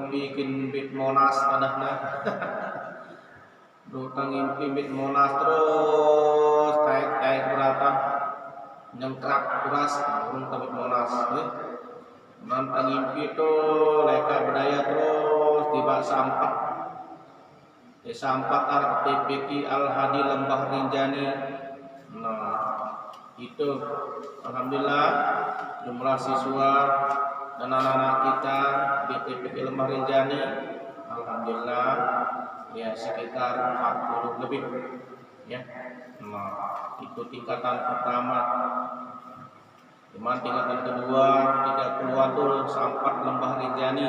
ngimpikin bit Monas padahna. Dutang ngimpi bit Monas terus kait berapa nyengkrak kuras urung ke bit Monas. Nantang ngimpi itu leka berdaya terus tiba sampat. Sampat arah TPQ Al-Hadi Lembah Rinjani. Nah, itu alhamdulillah jumlah siswa dan anak-anak kita di TPQ Lembah Rinjani alhamdulillah ya sekitar 40 lebih ya. Nah, itu tingkatan pertama. Cuman tingkatan kedua 30-an tuh Sampat Lembah Rinjani,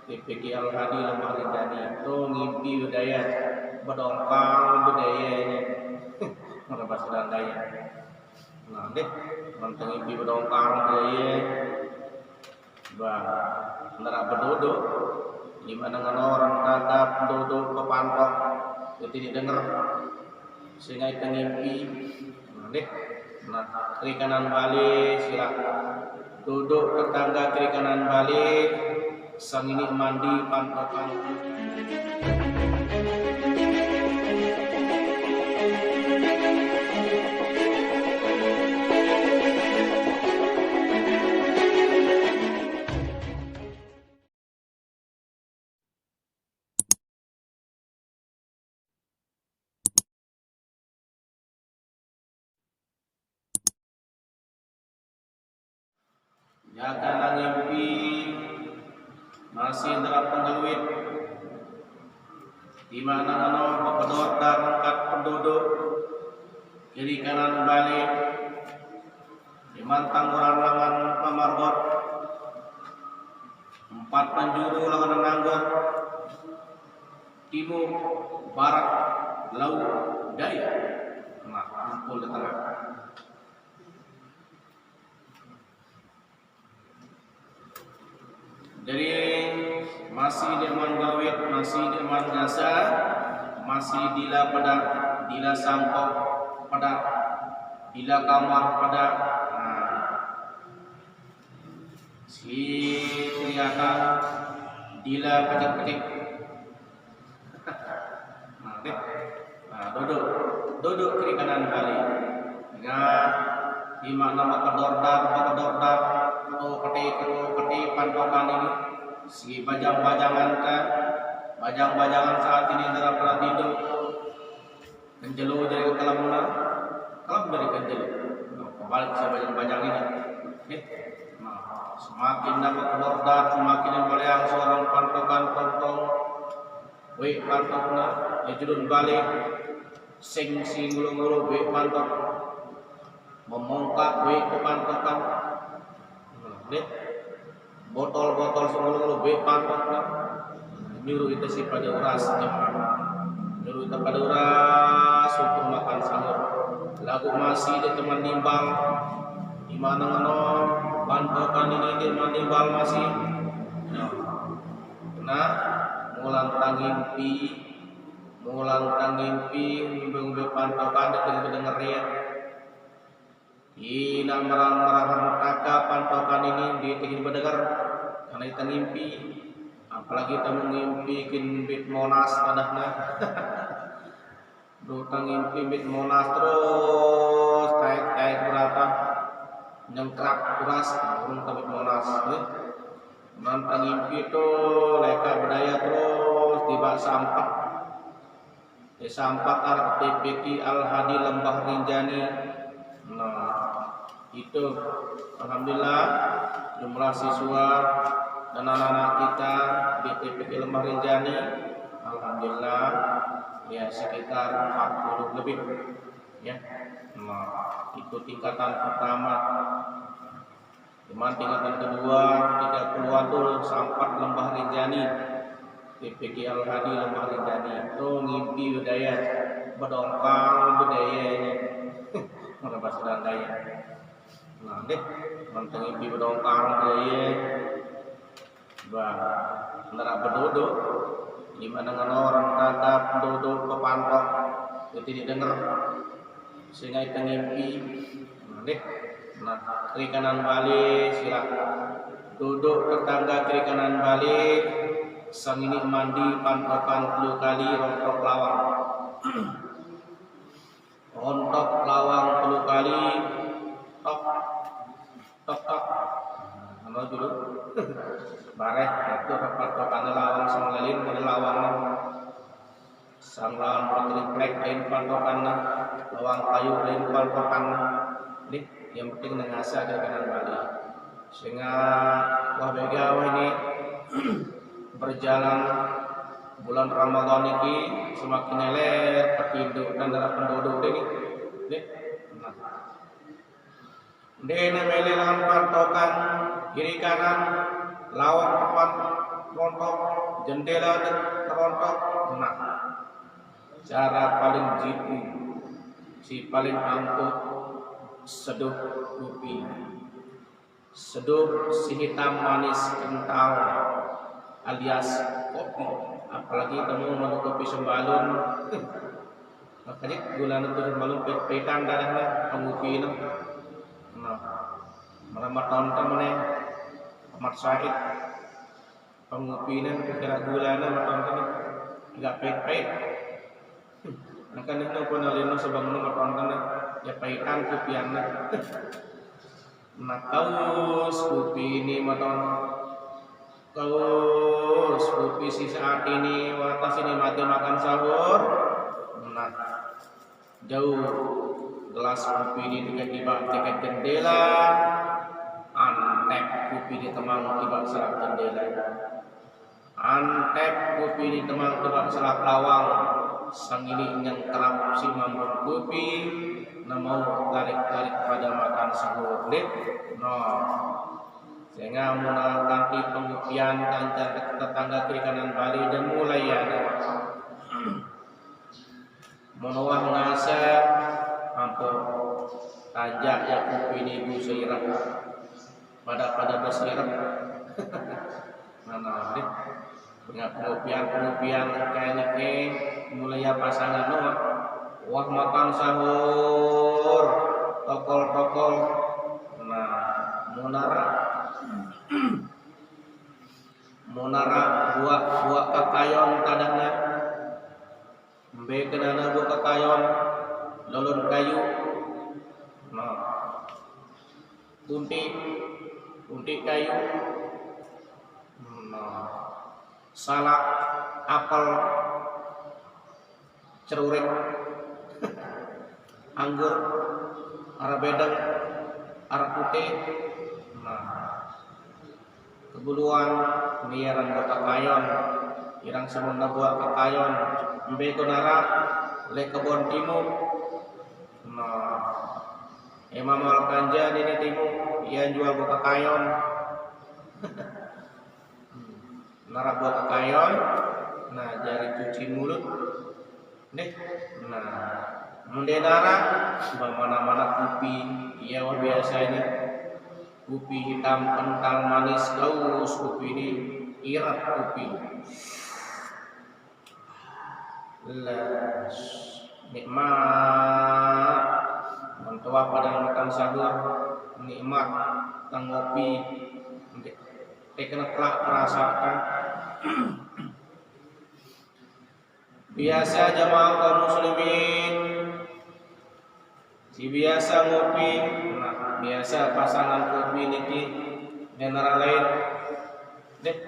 TPQ Al-Hadi Lembah Rinjani itu ngimpi budaya bedongkang budayanya mana bahasa Daya. Nah deh nonton ngimpi bedongkang budaya bah nera bedodok gimana dengan orang tatap duduk kepantok itu didengar sehingga itu ngimpi. Nah deh kiri kanan balik silakan duduk tetangga kiri kanan balik sang ini mandi pantokan. Janganlah ngimpi masih dalam penggeluit di mana pedot dan angkat penduduk kiri kanan balik di mantang orang langan pamargot 4 penjuru langan nanggot timur barat laut daya. Nah kumpul di tengah. Jadi masih di manggawit, masih di manggasa, masih dila pada, dila sangkok pada, dila kamar pada. Nah, si kelihatan dila pecik-pecik. Nah, duduk kiri kanan kali. Ingat, di mana kedordar, peti pantokan ini si bajang-bajangan saat ini antara tidur kenjelu dari kelam dari kenjelu kembali ke bajang-bajang ini. Nah, semakin dapat kedordar semakin yang seorang pantokan pontong pantokna ya judul balik sing ngulu-ngulu pantok memongkak ke pantokan. Botol-botol semua pantokna nyuruh itu si pada uras nyuruh itu pada uras untuk makan sahur lagu masih di teman nimbal di mana pantokan ini di teman nimbal masih nah mulang tangimpi ngimpi pantokan dan denger ya. Ina merang kakak pantokan ini ditingin berdengar karena kita ngimpi apalagi kita mengimpikin bit Monas padahna. Dutang ngimpi bit Monas terus kait berapa nyengkrak kuras urung ke bit Monas. Nantang ngimpi itu leka berdaya terus tiba sampat. Sampat arah TPQ Al-Hadi Lembah Rinjani. Nah, itu alhamdulillah jumlah siswa dan anak-anak kita di TPQ Lembah Rinjani alhamdulillah ya sekitar 40 lebih ya. Nah, itu tingkatan pertama. Cuman tingkatan kedua 30-an tuh Sampat Lembah Rinjani, TPQ Al-Hadi Lembah Rinjani itu ngimpi budaya bedongkang budayanya mana bahasa Daya. Nah deh nonton ngimpi bedongkang budaya bah nera bedodok gimana dengan orang tatap duduk kepantok itu didengar sehingga itu ngimpi. Nah deh kiri kanan balik silakan duduk tetangga kiri kanan balik sang ini mandi pantokan 10 kali rontok lawang. Rontok lawang 10 kali, tok tok tok. Ano dulu? Bareh itu pantokan lawang sang lalin pada lawang. Sang lawang bertriplek lain pantokan lawang kayu lain pantokan. Ini yang penting nangasa ke kanan balik. Sehingga wah begawa ini berjalan bulan Ramadan ini semakin lelet penduduk dan darah penduduk ini. Dene melelang pantokan kiri kanan lawang tepat rontok jendela terontok. Nah, cara paling jitu si paling ampuh seduh kopi. Seduh si hitam manis kental alias kopi. Apalagi kamu mau kopi sembalun. Makanya gula itu sembalun petan darahnya pengupi itu. Nah, meramat tonton nih amat sakit pengupi ini kira gula nih tonton nggak pahit. Maka itu pun alinu sebab nomor tonton ya pahitan kopiannya. Nah, kaus kopi ini maton kaus kopi si saat ini watas ini mati makan sahur. Nah, jauh gelas kopi ini tiba-tiba dekat jendela, antep kopi di temang tiba selap jendela, antep kopi di temang tiba selap lawang. Sang ini yang terap si mambut kopi, namau tarik-tarik pada makan sahur deh. No, sehingga menangkanti pengupian dan tetangga kiri kanan Bali dan mulai ada menawah ngasa mampu tajak ya kopi ini busirap pada bersirap. Mana deh punya pengupian kayak ini mulai ya pasangan no wah makan sahur tokol. Nah, monara buah kakayon tadahnya mbe kenana buah kakayon lolon kayu. Nah, kunti kayu. Nah, salak apel cerurik anggur arah bedeng arah putih. Nah, kebuluan miaran buat kakayon irang semua buat kakayon mbe konara le kebon timur. Nah, Imam Al-Kanja ini timur ia jual buat kakayon. Nara buat kakayon. Nah, jari cuci mulut nih. Nah, mendenara mana-mana kopi iya biasanya kopi hitam kental manis gaus kopi ini irat kopi las nikmat mentua pada makan sahur nikmat tang ngopi kena telah merasakan. Biasa jamaah kaum muslimin si biasa ngopi. Nah, biasa pasangan kopi ini general lain deh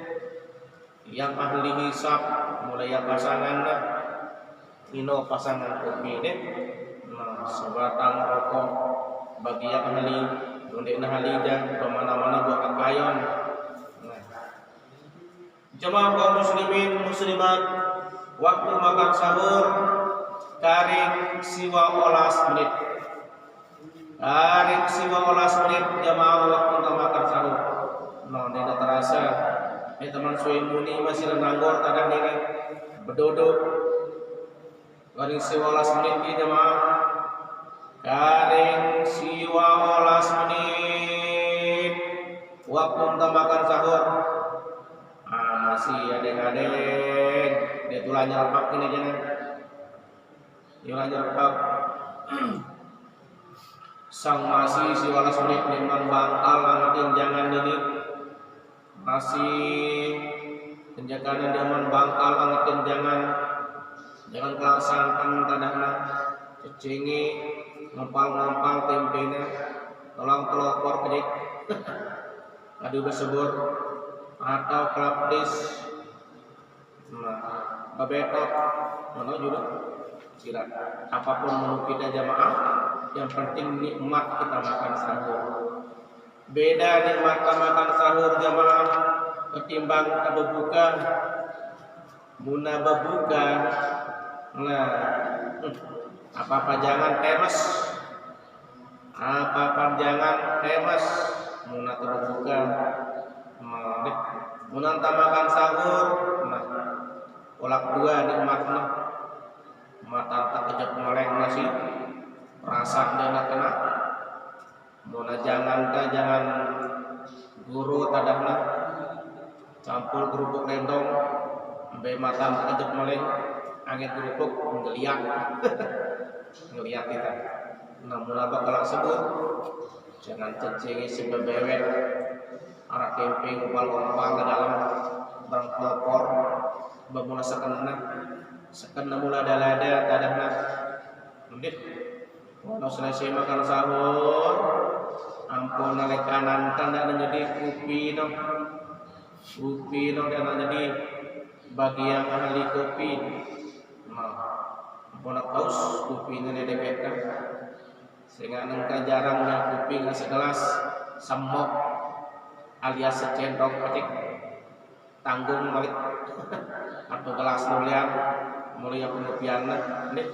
yang ahli hisab mulai ya pasangan dah ino pasangan kopi deh. Nah, sebatang rokok bagi yang ahli donde nah ahli dah kemana-mana buat kakayon. Nah, jamaah kaum muslimin muslimat waktu makan sahur tarik siwa 12 menit. Tarik siwa 12 menit jamaah waktu makan sahur. No, tidak terasa. Teman suai muni masih lenanggor tadang ini berduduk. Tarik siwa 12 menit ini jamaah. Tarik siwa 12 menit waktu makan sahur. Masih adeng-adeng dia tulah nyerpak ini aja nih. Tulah nyerpak. Sang masih si 12 menit memang bakal angkatin jangan ini masih kanan diaman bangkal angetin jangan kelaksankan tadahna cecengi ngampal tempena tolong telopor kedik adu bersebut atau klapdis babetot mana juga sila apapun menu kita jamaah yang penting nikmat kita makan sahur. Beda nikmat makan sahur jamaah ketimbang kita berbuka. Muna berbuka nah apa-apa jangan temes, apa-apa jangan temes muna berbuka muna makan sahur nah kolak dua nikmatnya mata tak kejap meleng nasi rasa dan kena muna jangan guru tadahna campur kerupuk lendong sampai mata tak kejap meleng angin kerupuk ngeliat kita namun apa kalau sebut jangan cecengi sebebewet arak tempe ngumpal-ngumpal ke dalam barang pelopor bamula sekena mula dalada tadahna mendit walau selesai makan sahur ampun nalek kanan tanda jadi kopi no dan jadi bagi yang ahli kopi ampun kaus kopi ini didekatkan sehingga nengka jarang yang kopi nggak segelas semok alias secendok petik tanggung balik atau gelas mulia pengopian nih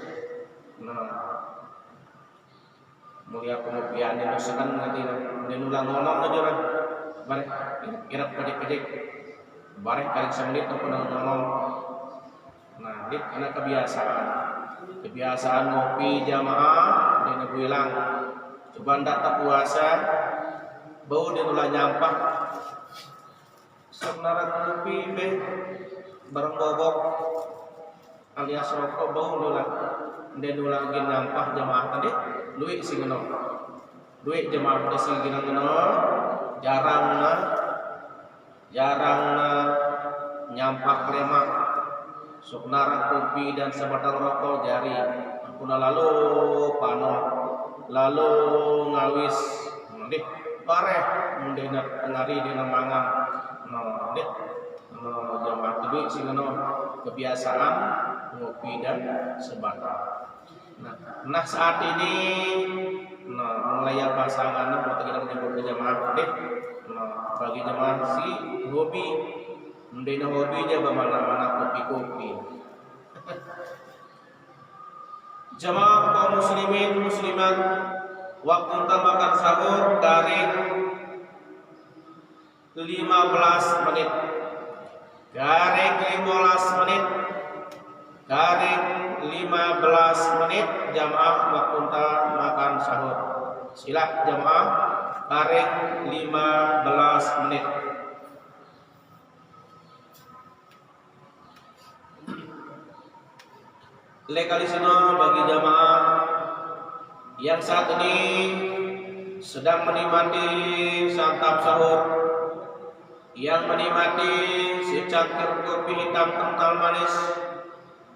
mulia pengopian ini dosakan nanti ulang aja lah bareng irap pedik bareng kali semenit atau nolong nah dit karena kebiasaan ngopi jamaah dia bilang coba ndak tak puasa bau dia ulah nyampah sebenarnya kopi be bareng bobok alias rokok bau ulah dia ulah lagi nyampah jamaah tadi duit sing ngeno duit jamaah tadi sing ngeno jarang nyampah lemak suknara kopi dan sebatang rokok jari ampuna lalu pano lalu ngawis ndih bareh mundena ngari dina mangan ndih jamaah tadi sing ngeno kebiasaan ngopi dan sebatang. Nah saat ini mulai pasangan waktu kita menyebut jamaah deh bagi jamaah si hobi mendina hobi aja bagaimana kopi jamaah kaum muslimin muslimat waktu kita makan sahur garing 15 menit garing 15 menit jamaah waktu kita makan sahur sila jamaah garing 15 menit legalisino bagi jamaah yang saat ini sedang menikmati santap sahur yang menikmati secangkir kopi hitam kental manis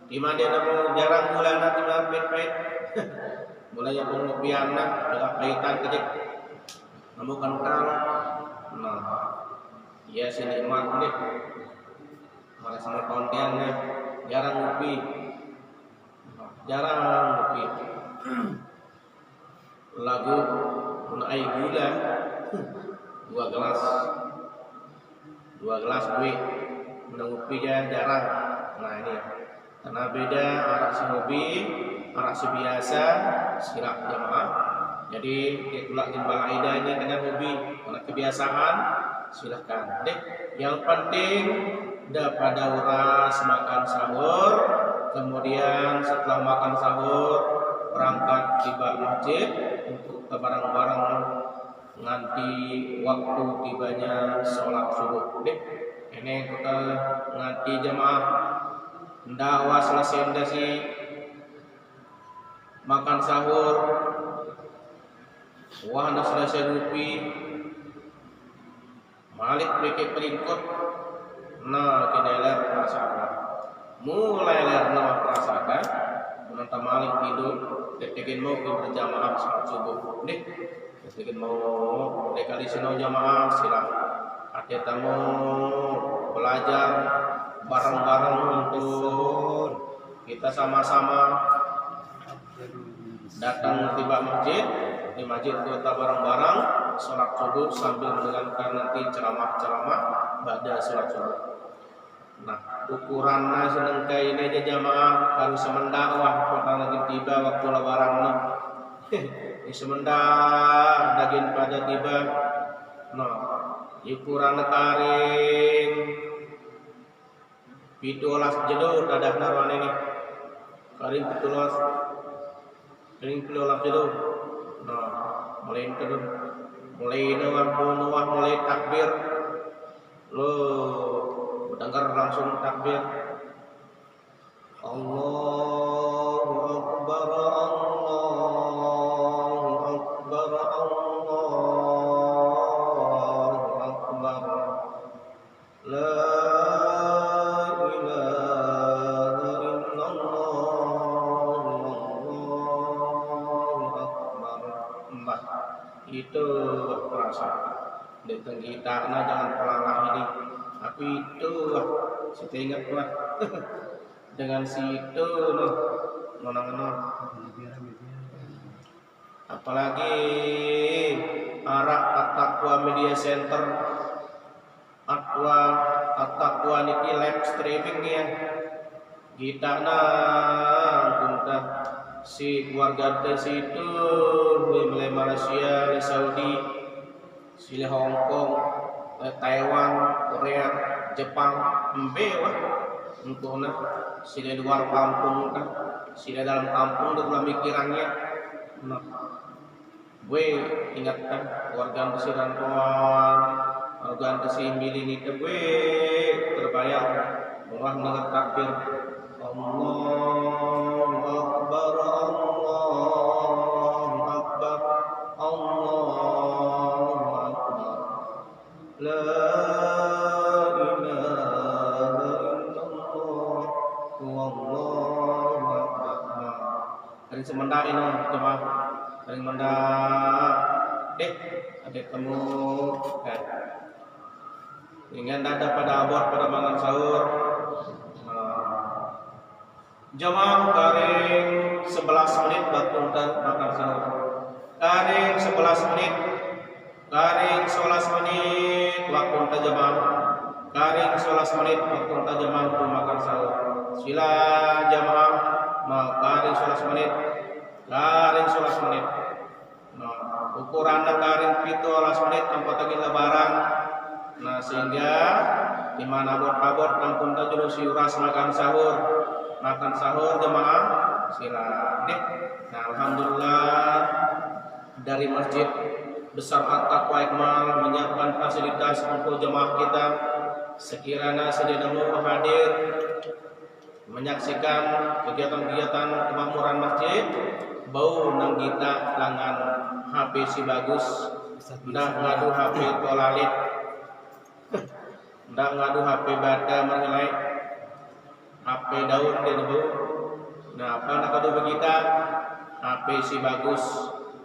di mana namun jarang gula nanti pahit mulai yang pengopian dengan pahitan kejek namun kental ya sini nikmat deh malah sama kontennya jarang ngopi lagu menai gula 2 gelas duit mengopi jarang nah ini karena beda arak hobi arak biasa silap jamaah jadi itulah timbal aidanya dengan hobi karena kebiasaan silahkan deh yang penting daripada uras makan sahur kemudian setelah makan sahur berangkat tiba masjid untuk ke barang-barang nganti waktu tibanya sholat subuh deh ini kita nganti jamaah ndawa selesai ndasi makan sahur wah anda selesai ngopi malik bikin peringkut nah kineler merasakan. Mulai lerna merasakan, menonton malik tidur, ketika mau berjamaah salat subuh. Nih, ketika mau dekali sino jamaah silakan. Ada tamu belajar bareng-bareng untuk kita sama-sama datang tiba masjid, di masjid kita bareng-bareng sholat subuh sambil mendengarkan nanti ceramah-ceramah pada sholat subuh. Nah, ukurannya seneng kayak ini aja jamaah harus semendakwah pada lagi tiba waktu lebaran nih. Di semendak daging pada tiba. Nah, ukuran karing pitulas jedor dadah narwan ini. Karing pitulas jedor. Nah, mulai kedun, mulai nuwah, mulai takbir. Lo dengar langsung takbir. Allahu Akbar, Allahu Akbar, Allahu Akbar. La ilaha illallah, Allahu Akbar. Itu perasaan. Dengan kita jangan pelangah ini. Tapi itu kita ingat buat dengan situ loh nonang-nonang. Apalagi arah At-Taqwa Media Center, At-Taqwa niki live streaming ya. Kita kunta si keluarga di situ di Malaysia, di Saudi, di Hong Kong, Taiwan, Korea, Jepang, wah untuk sila luar kampung kan, sila dalam kampung itu pemikirannya. Nah, gue ingatkan warga besi rantauan, warga besi milini gue terbayang Allah mendengar takbir Allahu Akbar, Allahu Akbar, Allahu Akbar. La ilaha illallah, wallahu akbar. Hari semendak ini coba hari mendak ada temu kan. Ingin ada pada abor pada makan sahur. Jamaah karing 11 menit waktu makan sahur. Karing 11 menit. Karing 11 menit waktu jamaah. Karing 11 menit waktu jamaah untuk makan sahur. Sila jamaah karing 11 menit. Karing 11 menit. Nah, ukuran karing 17 menit tanpa lagi lebaran. Nah, sehingga di mana abot-abot nampun tajul si uras makan sahur. Makan sahur jemaah sila deh. Nah, alhamdulillah dari Masjid Besar At-Taqwa Ikmal menyiapkan fasilitas untuk jemaah kita. Sekiranya sedang mau hadir menyaksikan kegiatan-kegiatan kemakmuran masjid, bau nang kita langan HP si bagus, ndak ngadu HP tolalit, ndak ngadu HP bata merelai, HP daun dan bau. Nah, apa nak kadu kita HP si bagus,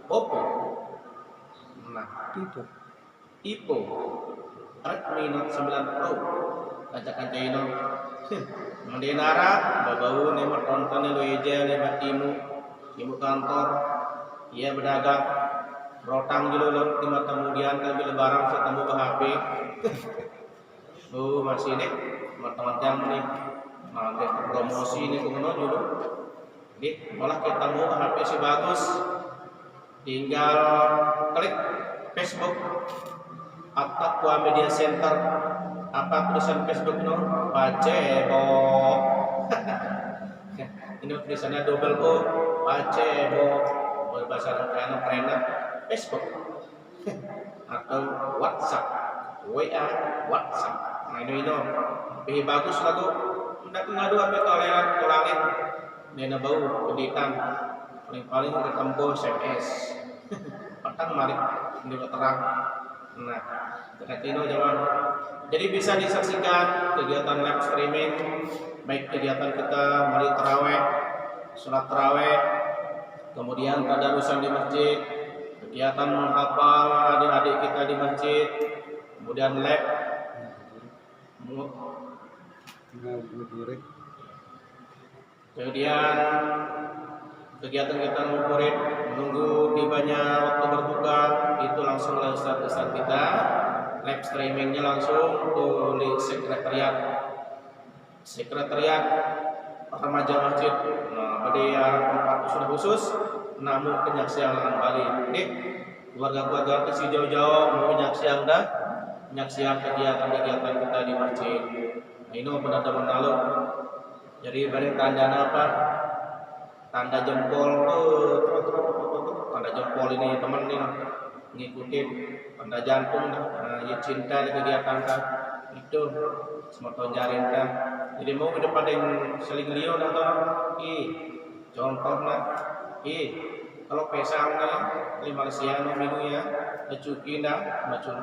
Oppo. Nah, Ipo Redmi Note 9 Pro kaca-kaca ini mendenara babau nemot tontonnya lu eja lebat ibu kantor ia berdagang rotang julu lima kemudian kami lebaran ketemu ke HP masih deh teman-teman nih ada promosi ini kuno dulu malah kita mau HP si bagus tinggal klik Facebook At-Taqwa Media Center. Apa tulisan Facebook no? Pacebok. Ini tulisannya double O. Pacebok. Berbahasa keren Facebook atau WhatsApp. WA WhatsApp. Nah ini lebih bagus lagu. Tidak ngadu apa toleran. Nena bau keditan. Paling ketemu SMS. Petang mari ini terang. Nah, Tino jawab. Jadi bisa disaksikan kegiatan live streaming, baik kegiatan kita mulai taraweh, sholat taraweh, kemudian tadarusan di masjid, kegiatan menghafal adik-adik kita di masjid, kemudian live, kemudian kegiatan-kegiatan murid menunggu tibanya waktu berbuka itu langsung oleh ustaz-ustaz kita. Live streamingnya langsung di sekretariat remaja masjid. Nah, pada tempat khusus namun penyaksian Bali. Nih, keluarga-keluarga kecil jauh-jauh mau penyaksian dah, penyaksian kegiatan-kegiatan kita di masjid. Nah, ini benar-benar lalu. Jadi balik tanda apa? Tanda jempol tuh, tanda jempol ini teman nih ngikutin tanda jantung, ya cinta di kegiatan kan itu semua tahun jarin kan. Jadi mau ke depan yang seling lion atau contohnya kalau pesangnya di Malaysia minggu ya kecuki dah macam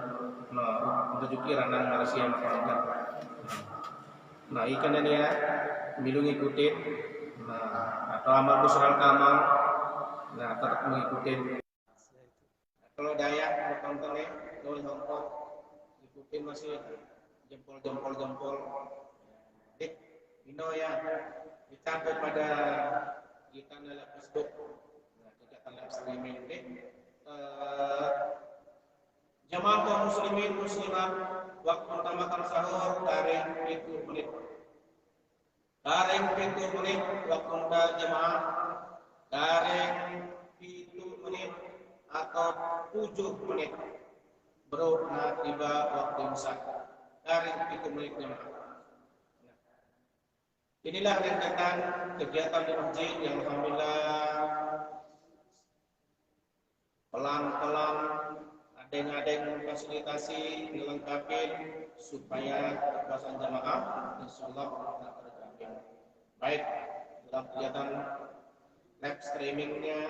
kecuki ranang Malaysia makan. Nah ikan ini ya milu ngikutin. Nah atau amal busral kamal, nah tetap mengikutin. Kalau Dayak tonton ya, kalau Hongkong ikutin masih jempol. Ino ya, kita kepada kita dalam Facebook, nah, kegiatan live streaming deh. Jamaah kaum muslimin muslimat waktu pertama sahur tarik 7 menit. Tarik 7 menit waktu jamaah tarik 7 menit atau 7 menit baru tiba waktu imsak dari 7 menit jemaah. Inilah rentetan kegiatan di masjid yang alhamdulillah pelan-pelan adeng-adeng fasilitasi dilengkapi supaya kekuasaan jemaah insyaallah akan terjamin. Baik dalam kegiatan live streamingnya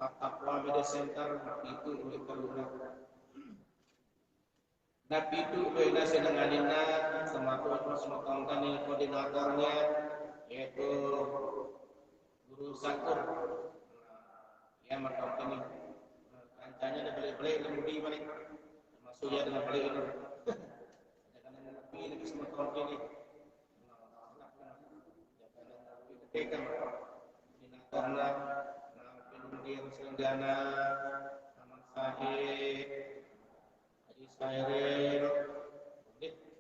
Taqwa Media Center itu diperlukan. Nabi itu beda dengan semua ini koordinatornya yaitu Guru Sakur. Ya mereka ini kancanya ada beli-beli lebih balik termasuk ya dengan beli itu. Jangan Nabi ini semua tahun ini. Ketika koordinatornya dia Selenggana, Taman Sahid, Haji Sairil, itu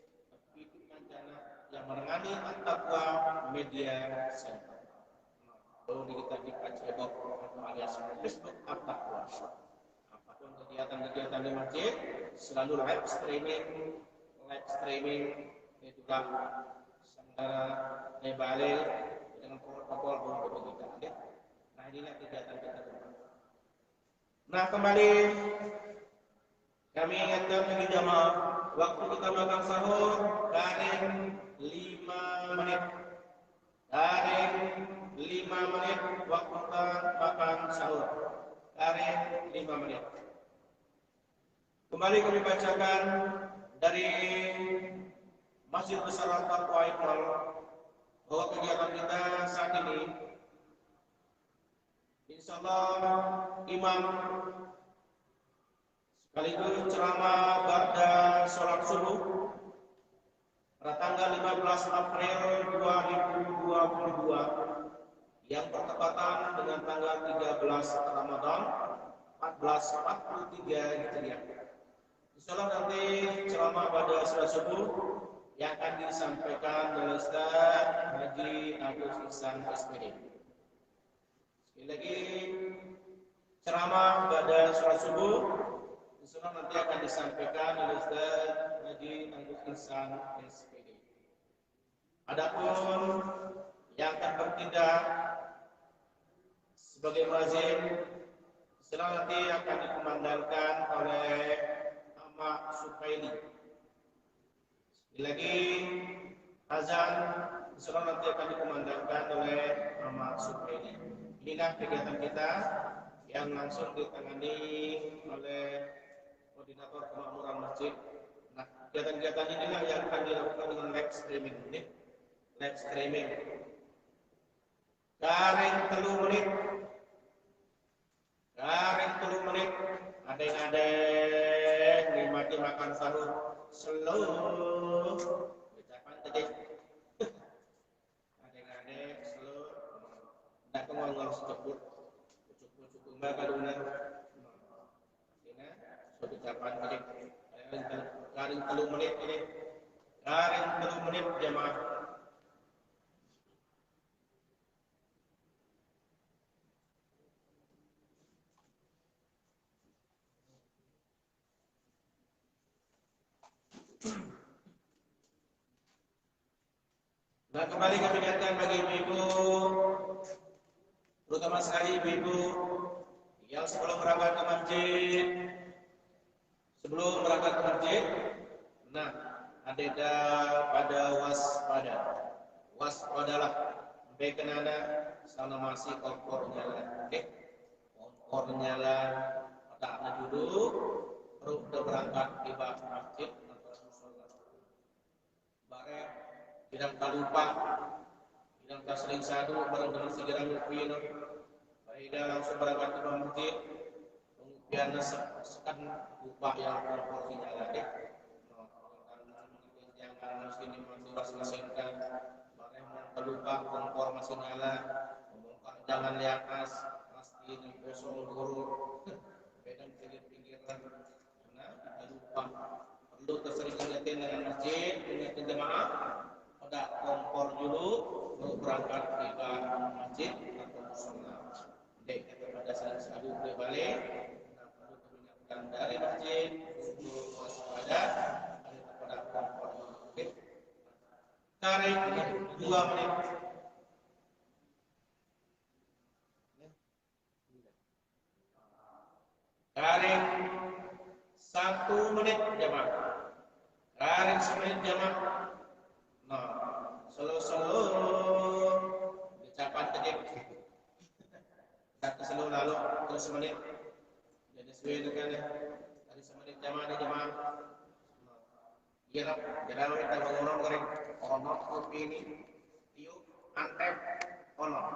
kancana yang menangani Taqwa Media Center. Lalu kita di Facebook alias Facebook Taqwa. Apapun kegiatan-kegiatan di masjid selalu live streaming juga sementara Nebale dengan protokol begitu kita. Nah inilah kegiatan kita. Nah kembali kami ingatkan bagi jamaah waktu kita makan sahur garing 5 menit. Garing 5 menit waktu kita makan sahur. Garing 5 menit. Kembali kami bacakan dari Masjid Besar Al-Taqwa bahwa kegiatan kita saat ini insyaallah imam sekaligus ceramah ba'da sholat subuh pada tanggal 15 April 2022 yang bertepatan dengan tanggal 13 Ramadan 1443 Hijriah. Insyaallah nanti ceramah pada sholat subuh yang akan disampaikan oleh Ustaz Haji Agus Ihsan SPD. Sekali lagi ceramah pada sholat subuh insyaallah nanti akan disampaikan oleh Ustaz Haji Agus Ihsan SPD. Adapun yang akan bertindak sebagai muazzin insyaallah nanti akan dikumandangkan oleh Ahmad Supaili. Sekali lagi azan insyaallah nanti akan dikumandangkan oleh Ahmad Supaili. Inilah kegiatan kita yang langsung ditangani oleh koordinator kemakmuran masjid. Nah, kegiatan-kegiatan inilah yang akan dilakukan dengan live streaming ini. Live streaming. Garing 3 menit. Garing 3 menit. Adeng-adeng nikmati makan sahur. Slow. Ucapan tadi. Adeng-adeng slow. Nak ngomong secebut. Cukup-cukup mbak kaduna. Sudah ucapan tadi. Garing 3 menit ini. Garing 3 menit jemaah. Nah, kembali kami ingatkan bagi ibu-ibu, terutama sekali ibu-ibu yang sebelum berangkat ke masjid, nah, ada pada waspada, waspadalah, sampai kenana, sana masih kompor nyala, kompor nyala, otaknya duduk, baru udah berangkat di masjid atau musola, bareng. Tidak lupa, tidak sering sadu bareng dengan segera ngupin. Baiklah langsung berangkat ke masjid. Pengupian sekan lupa yang proporsinya lagi. Jangan masih masing-masingkan. Bareng terlupa kompor masih nyala. Membongkar jangan di atas, pasti di kosong guru. Beda pinggir-pinggiran. Karena kita lupa. Perlu tersering ingatin dengan masjid, ingatin jemaah. Pada kompor dulu mau berangkat ke masjid atau musola. Dek kepada sadu balik, kita perlu mengingatkan dari masjid untuk waspada pada kompor dulu. Tarik 2 menit. Tarik 1 menit jemaah. Tarik 1 menit jemaah. Nah, selo-selo ucapan tadi kata selo lalu terus menit jadi sesuai dengan hari semenit jamaah kira kita ngomong goreng onot kopi ini tiup antep onot